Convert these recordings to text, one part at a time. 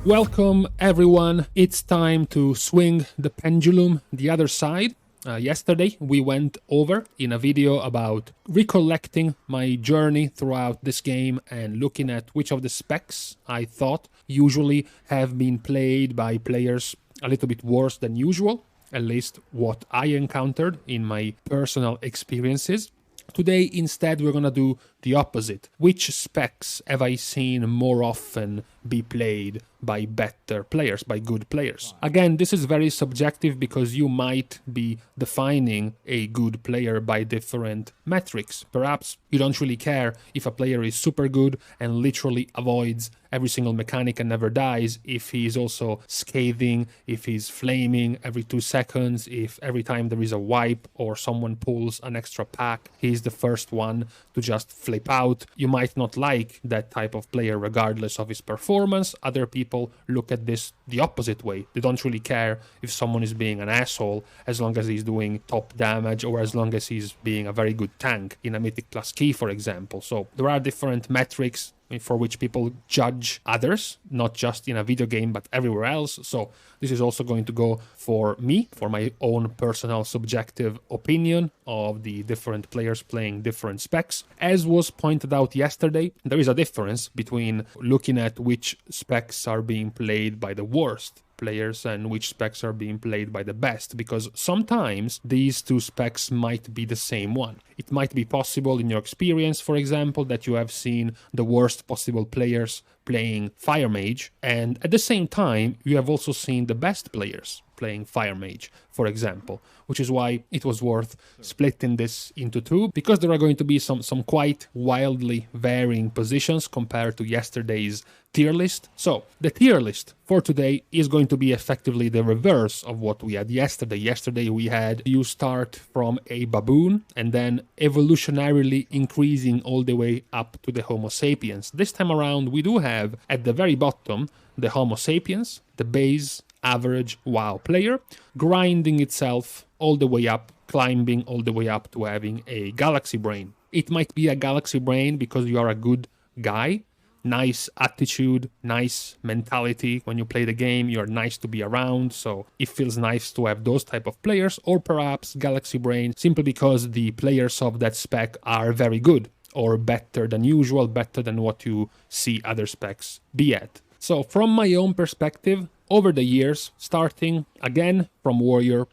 Welcome everyone, it's time to swing the pendulum the other side. Yesterday we went over in a video about recollecting my journey throughout this game and looking at which of the specs I thought usually have been played by players a little bit worse than usual, at least what I encountered in my personal experiences. Today, instead, we're gonna do the opposite. Which specs have I seen more often be played by better players, by good players? Again, this is very subjective because you might be defining a good player by different metrics. Perhaps you don't really care if a player is super good and literally avoids every single mechanic and never dies, if he is also scathing, if he's flaming every 2 seconds, if every time there is a wipe or someone pulls an extra pack, he's the first one to just flip out. You might not like that type of player regardless of his performance. Other people look at this the opposite way. They don't really care if someone is being an asshole as long as he's doing top damage or as long as he's being a very good tank in a Mythic Plus key, for example. So there are different metrics for which people judge others, not just in a video game, but everywhere else. So this is also going to go for me, for my own personal subjective opinion of the different players playing different specs. As was pointed out yesterday, there is a difference between looking at which specs are being played by the worst players and which specs are being played by the best, because sometimes these two specs might be the same one. It might be possible in your experience, for example, that you have seen the worst possible players playing Fire Mage, and at the same time you have also seen the best players playing Fire Mage, for example, which is why it was worth splitting this into two, because there are going to be some quite wildly varying positions compared to yesterday's tier list. So the tier list for today is going to be effectively the reverse of what we had yesterday. Yesterday we had you start from a baboon and then evolutionarily increasing all the way up to the Homo sapiens. This time around we do have at the very bottom the Homo sapiens, the base average WoW player, grinding itself all the way up, climbing all the way up to having a galaxy brain. It might be a galaxy brain because you are a good guy, nice attitude, nice mentality. When you play the game, you're nice to be around, so it feels nice to have those type of players. Or perhaps galaxy brain simply because the players of that spec are very good, or better than usual, better than what you see other specs be at. So from my own perspective, over the years, starting again from Warrior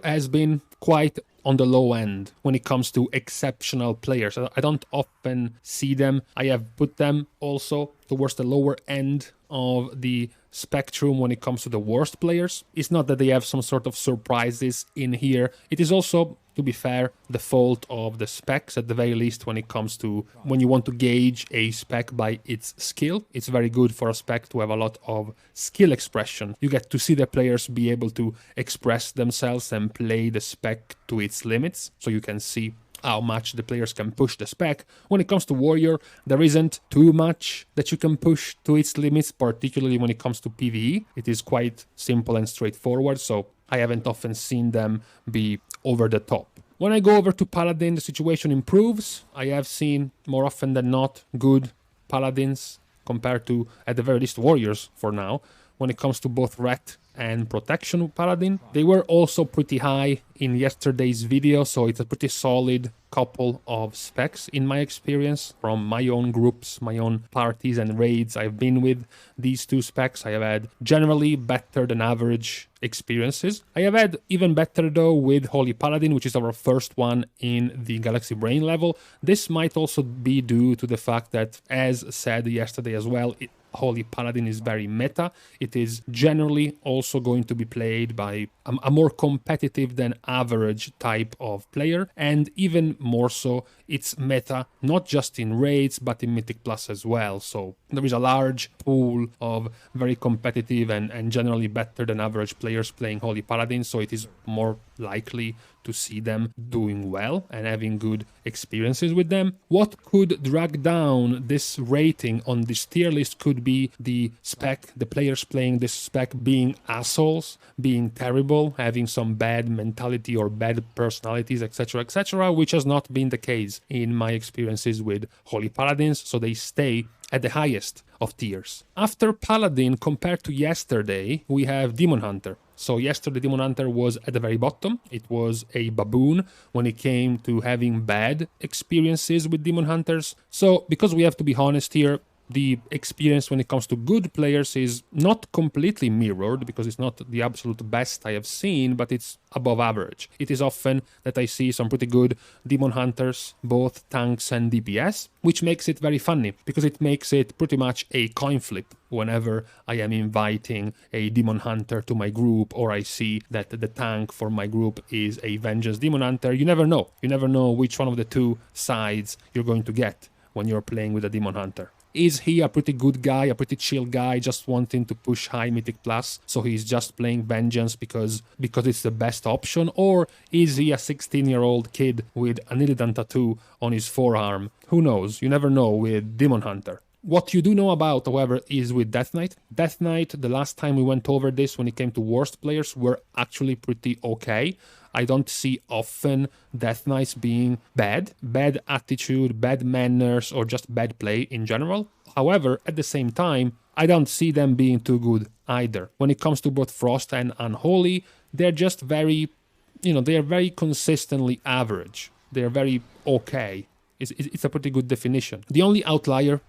has been quite on the low end when it comes to exceptional players. I don't often see them. I have put them also towards the lower end of the spectrum when it comes to the worst players. It's not that they have some sort of surprises in here. It is also, to be fair, the fault of the specs at the very least when it comes to when you want to gauge a spec by its skill. It's very good for a spec to have a lot of skill expression. You get to see the players be able to express themselves and play the spec to its limits, so you can see how much the players can push the spec. When it comes to Warrior, there isn't too much that you can push to its limits, particularly when it comes to PvE. It is quite simple and straightforward, so I haven't often seen them be over the top. When I go over to Paladin, the situation improves. I have seen more often than not good Paladins compared to, at the very least, Warriors for now. When it comes to both Ret and Protection Paladin, they were also pretty high in yesterday's video, so it's a pretty solid couple of specs in my experience from my own groups, my own parties and raids I've been with. These two specs I have had generally better than average experiences. I have had even better though with Holy Paladin, which is our first one in the Galaxy Brain level. This might also be due to the fact that, as said yesterday as well, Holy Paladin is very meta. It is generally also going to be played by a more competitive than average type of player, and even more so, it's meta not just in raids but in Mythic Plus as well. So there is a large pool of very competitive and generally better than average players playing Holy Paladin, so it is more likely to see them doing well and having good experiences with them. What could drag down this rating on this tier list could be the spec, the players playing this spec being assholes, being terrible, having some bad mentality or bad personalities, etc., etc., which has not been the case least in my experiences with Holy Paladins, so they stay at the highest of tiers. After Paladin, compared to yesterday, we have Demon Hunter. So yesterday Demon Hunter was at the very bottom. It was a baboon when it came to having bad experiences with Demon Hunters. So because we have to be honest here, the experience when it comes to good players is not completely mirrored, because it's not the absolute best I have seen, but it's above average. It is often that I see some pretty good Demon Hunters, both tanks and DPS, which makes it very funny, because it makes it pretty much a coin flip whenever I am inviting a Demon Hunter to my group, or I see that the tank for my group is a Vengeance Demon Hunter. You never know. You never know which one of the two sides you're going to get when you're playing with a Demon Hunter. Is he a pretty good guy, a pretty chill guy, just wanting to push high Mythic Plus, so he's just playing Vengeance because it's the best option? Or is he a 16-year-old kid with an Illidan tattoo on his forearm? Who knows? You never know with Demon Hunter. What you do know about, however, is with Death Knight. Death Knight, the last time we went over this when it came to worst players, were actually pretty okay. I don't see often Death Knights being bad attitude, bad manners, or just bad play in general. However, at the same time, I don't see them being too good either. When it comes to both Frost and Unholy, they're just very, they're very consistently average. They're very okay. It's a pretty good definition. The only outlier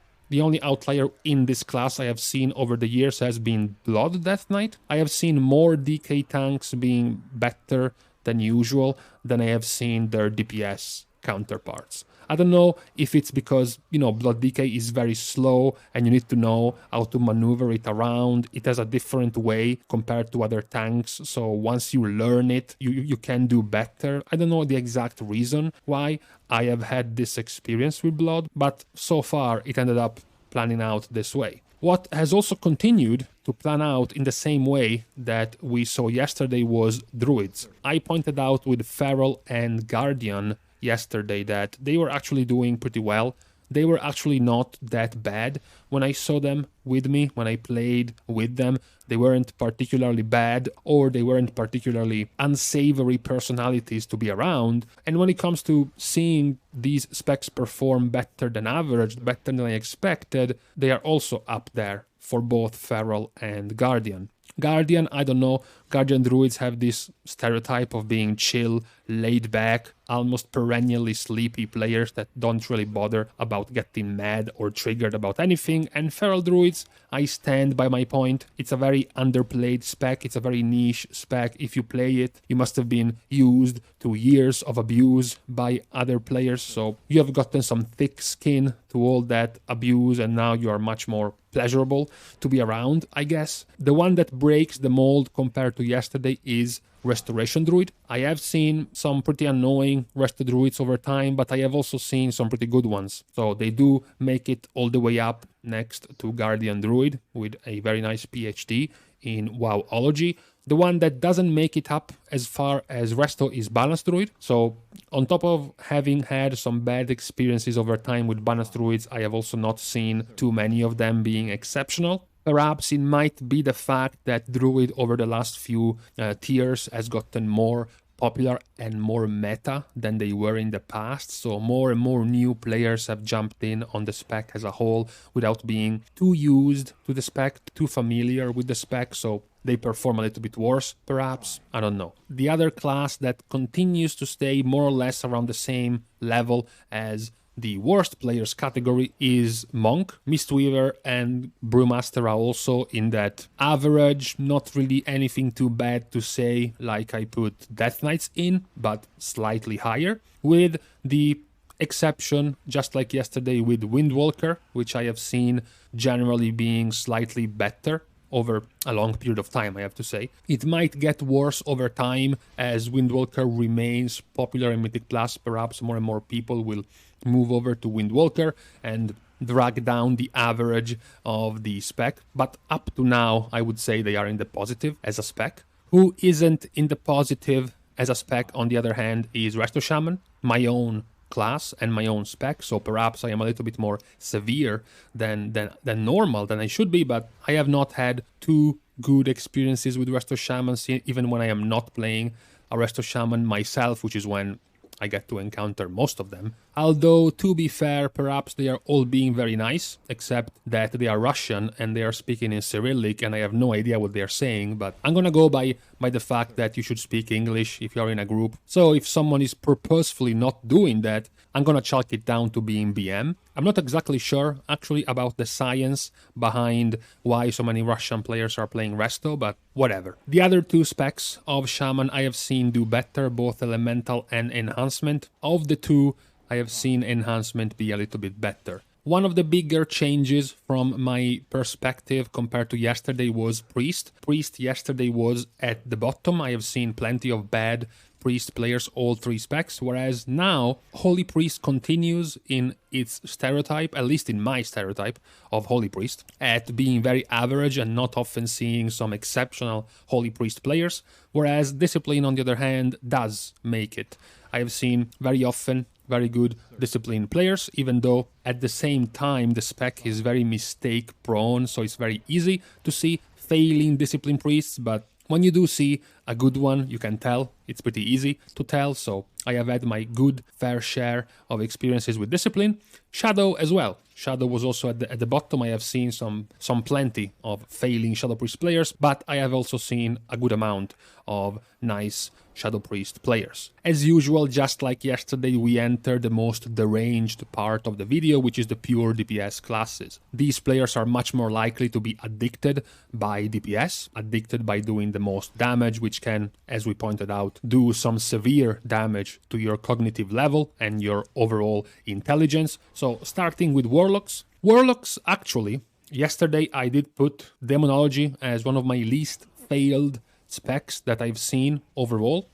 in this class I have seen over the years has been Blood Death Knight. I have seen more DK tanks being better than usual than I have seen their DPS counterparts. I don't know if it's because, Blood DK is very slow and you need to know how to maneuver it around. It has a different way compared to other tanks, so once you learn it, you can do better. I don't know the exact reason why I have had this experience with Blood, but so far it ended up planning out this way. What has also continued to plan out in the same way that we saw yesterday was Druids. I pointed out with Feral and Guardian yesterday that they were actually doing pretty well. They were actually not that bad. When I saw them with me, when I played with them, they weren't particularly bad, or they weren't particularly unsavory personalities to be around. And when it comes to seeing these specs perform better than average, better than I expected, they are also up there for both Feral and Guardian. Guardian, I don't know, Guardian Druids have this stereotype of being chill, laid back, almost perennially sleepy players that don't really bother about getting mad or triggered about anything. And Feral Druids, I stand by my point. It's a very underplayed spec, it's a very niche spec. If you play it, you must have been used to years of abuse by other players, so you have gotten some thick skin to all that abuse, and now you are much more pleasurable to be around, I guess. The one that breaks the mold compared to yesterday is Restoration Druid. I have seen some pretty annoying Resto Druids over time, but I have also seen some pretty good ones. So they do make it all the way up next to Guardian Druid with a very nice PhD in Wowology. The one that doesn't make it up as far as Resto is Balanced Druid. So on top of having had some bad experiences over time with Balanced Druids, I have also not seen too many of them being exceptional. Perhaps it might be the fact that Druid over the last few tiers has gotten more popular and more meta than they were in the past. So more and more new players have jumped in on the spec as a whole without being too used to the spec, too familiar with the spec. So they perform a little bit worse, perhaps. I don't know. The other class that continues to stay more or less around the same level as the worst players category is Monk. Mistweaver and Brewmaster are also in that average, not really anything too bad to say, like I put Death Knights in, but slightly higher, with the exception, just like yesterday with Windwalker, which I have seen generally being slightly better over a long period of time, I have to say. It might get worse over time as Windwalker remains popular in Mythic Plus. Perhaps more and more people will move over to Windwalker and drag down the average of the spec. But up to now, I would say they are in the positive as a spec. Who isn't in the positive as a spec, on the other hand, is Resto Shaman, my own class and my own spec, so perhaps I am a little bit more severe than normal, than I should be, but I have not had too good experiences with Resto Shamans, even when I am not playing a Resto Shaman myself, which is when I get to encounter most of them. Although, to be fair, perhaps they are all being very nice, except that they are Russian and they are speaking in Cyrillic and I have no idea what they are saying, but I'm gonna go by the fact that you should speak English if you're in a group. So if someone is purposefully not doing that, I'm gonna chalk it down to being BM. I'm not exactly sure, actually, about the science behind why so many Russian players are playing Resto, but whatever. The other two specs of Shaman I have seen do better, both Elemental and Enhancement. Of the two, I have seen Enhancement be a little bit better. One of the bigger changes from my perspective compared to yesterday was Priest. Priest yesterday was at the bottom. I have seen plenty of bad Priest players, all three specs, whereas now Holy Priest continues in its stereotype, at least in my stereotype of Holy Priest, at being very average and not often seeing some exceptional Holy Priest players, whereas Discipline, on the other hand, does make it. I have seen very often very good Discipline players, even though at the same time the spec is very mistake prone, so it's very easy to see failing Discipline Priests, but when you do see a good one, you can tell. It's pretty easy to tell, so I have had my good fair share of experiences with Discipline. Shadow as well. Shadow was also at the bottom. I have seen some plenty of failing Shadow Priest players, but I have also seen a good amount of nice Shadow Priest players. As usual, just like yesterday, we enter the most deranged part of the video, which is the pure DPS classes. These players are much more likely to be addicted by DPS, addicted by doing the most damage, which can, as we pointed out, do some severe damage to your cognitive level and your overall intelligence. So starting with Warlocks. Warlocks, actually, yesterday I did put Demonology as one of my least failed specs that I've seen overall,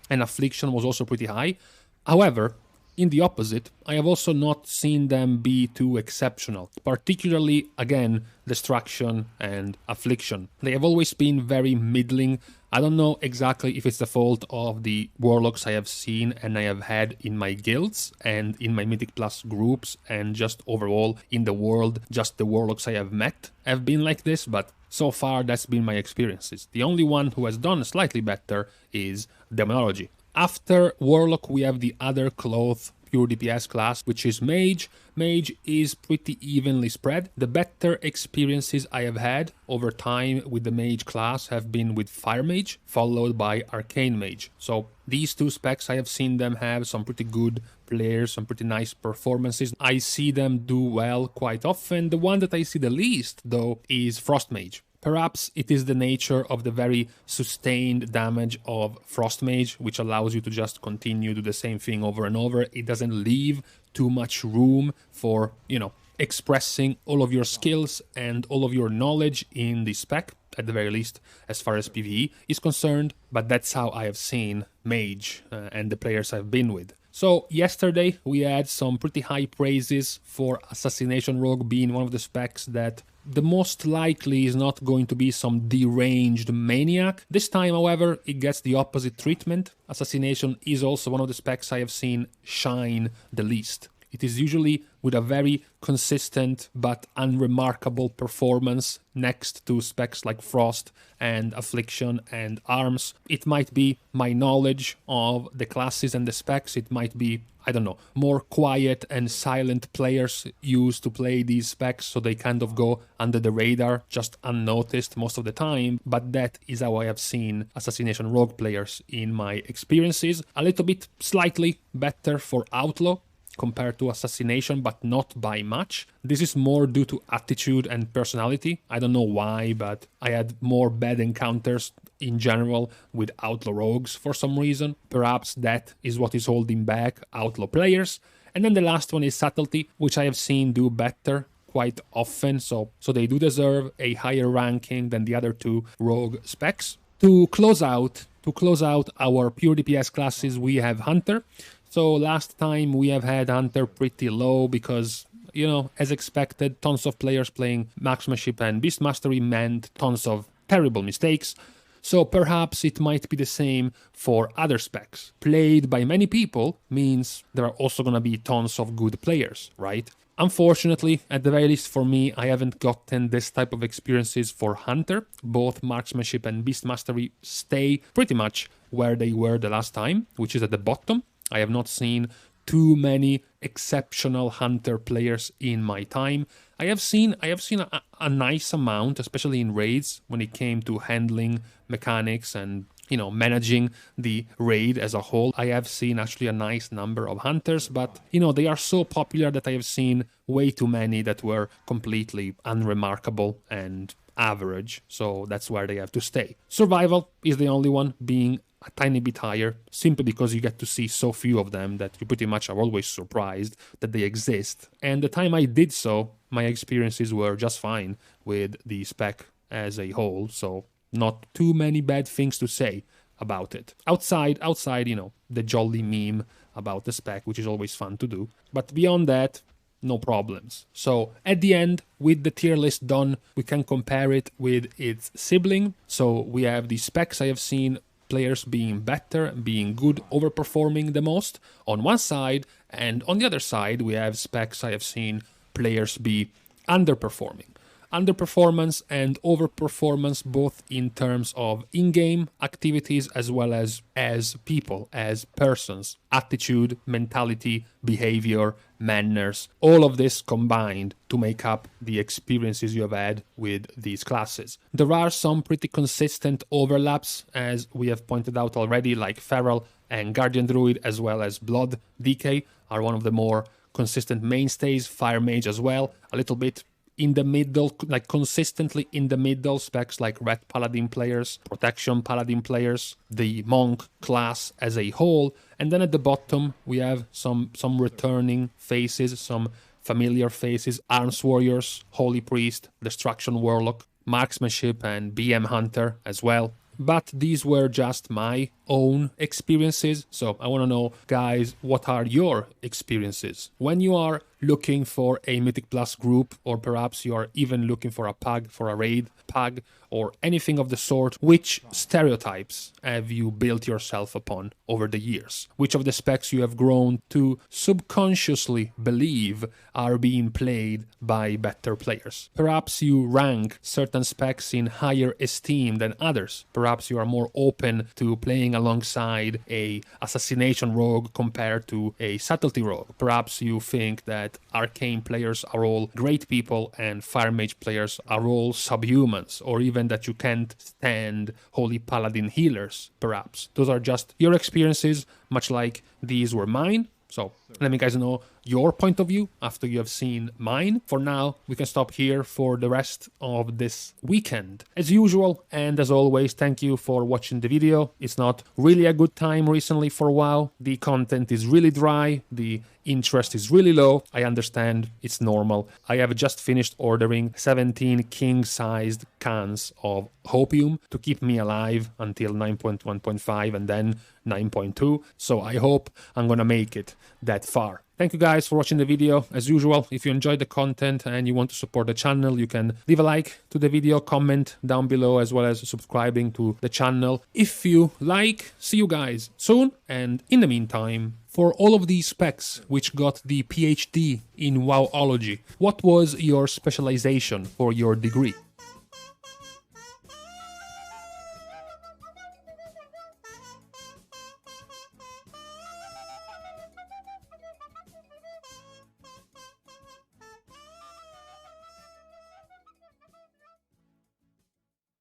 and Affliction was also pretty high. However, in the opposite, I have also not seen them be too exceptional, particularly, again, Destruction and Affliction. They have always been very middling. I don't know exactly if it's the fault of the Warlocks I have seen and I have had in my guilds and in my Mythic Plus groups and just overall in the world, just the Warlocks I have met have been like this, but so far that's been my experiences. The only one who has done slightly better is Demonology. After Warlock, we have the other cloth pure DPS class, which is Mage. Mage is pretty evenly spread. The better experiences I have had over time with the Mage class have been with Fire Mage, followed by Arcane Mage. So these two specs, I have seen them have some pretty good players, some pretty nice performances. I see them do well quite often. The one that I see the least, though, is Frost Mage. Perhaps it is the nature of the very sustained damage of Frost Mage, which allows you to just continue to do the same thing over and over. It doesn't leave too much room for, expressing all of your skills and all of your knowledge in the spec, at the very least, as far as PvE is concerned. But that's how I have seen Mage and the players I've been with. So yesterday we had some pretty high praises for Assassination Rogue being one of the specs that the most likely is not going to be some deranged maniac. This time, however, it gets the opposite treatment. Assassination is also one of the specs I have seen shine the least. It is usually with a very consistent but unremarkable performance next to specs like Frost and Affliction and Arms. It might be my knowledge of the classes and the specs. It might be, I don't know, more quiet and silent players used to play these specs, so they kind of go under the radar, just unnoticed most of the time. But that is how I have seen Assassination Rogue players in my experiences. A little bit slightly better for Outlaw compared to Assassination, but not by much. This is more due to attitude and personality. I don't know why, but I had more bad encounters in general with Outlaw Rogues for some reason. Perhaps that is what is holding back Outlaw players. And then the last one is Subtlety, which I have seen do better quite often, so they do deserve a higher ranking than the other two Rogue specs. To close out our pure DPS classes, we have Hunter. So last time we have had Hunter pretty low because, as expected, tons of players playing Marksmanship and Beast Mastery meant tons of terrible mistakes. So perhaps it might be the same for other specs. Played by many people means there are also going to be tons of good players, right? Unfortunately, at the very least for me, I haven't gotten this type of experiences for Hunter. Both Marksmanship and Beast Mastery stay pretty much where they were the last time, which is at the bottom. I have not seen too many exceptional hunter players in my time. I have seen a nice amount, especially in raids, when it came to handling mechanics and, you know, managing the raid as a whole. I have seen actually a nice number of hunters, but, you know, they are so popular that I have seen way too many that were completely unremarkable and average, so that's where they have to stay. Survival is the only one being a tiny bit higher, simply because you get to see so few of them that you pretty much are always surprised that they exist. And the time I did so, my experiences were just fine with the spec as a whole, so not too many bad things to say about it. Outside, you know, the jolly meme about the spec, which is always fun to do. But beyond that, no problems. So at the end, with the tier list done, we can compare it with its sibling. So we have the specs I have seen players being better, being good, overperforming the most on one side, and on the other side we have specs I have seen players be underperforming. Underperformance and overperformance both in terms of in-game activities as well as people, as persons, attitude, mentality, behavior, manners, all of this combined to make up the experiences you have had with these classes. There are some pretty consistent overlaps, as we have pointed out already, like Feral and Guardian Druid as well as Blood DK are one of the more consistent mainstays, Fire Mage as well, a little bit in the middle, like consistently in the middle, specs like Red Paladin players, Protection Paladin players, the Monk class as a whole, and then at the bottom we have some returning faces, some familiar faces, Arms Warriors, Holy Priest, Destruction Warlock, Marksmanship and BM Hunter as well. But these were just my own experiences, so I want to know, guys, what are your experiences? When you are looking for a Mythic Plus group, or perhaps you are even looking for a pug, for a raid pug, or anything of the sort, which stereotypes have you built yourself upon over the years? Which of the specs you have grown to subconsciously believe are being played by better players? Perhaps you rank certain specs in higher esteem than others. Perhaps you are more open to playing alongside a assassination rogue compared to a subtlety rogue. Perhaps you think that arcane players are all great people and fire mage players are all subhumans, or even that you can't stand holy paladin healers. Perhaps those are just your experiences, much like these were mine. So let me guys know your point of view after you have seen mine. For now, we can stop here for the rest of this weekend. As usual, and as always, thank you for watching the video. It's not really a good time recently for WoW. The content is really dry, the interest is really low. I understand, it's normal. I have just finished ordering 17 king-sized cans of hopium to keep me alive until 9.1.5 and then 9.2. So I hope I'm gonna make it that far. Thank you guys for watching the video. As usual, if you enjoyed the content and you want to support the channel, you can leave a like to the video, comment down below, as well as subscribing to the channel if you like. See you guys soon, and in the meantime, for all of these specs which got the PhD in Wowology, what was your specialization for your degree?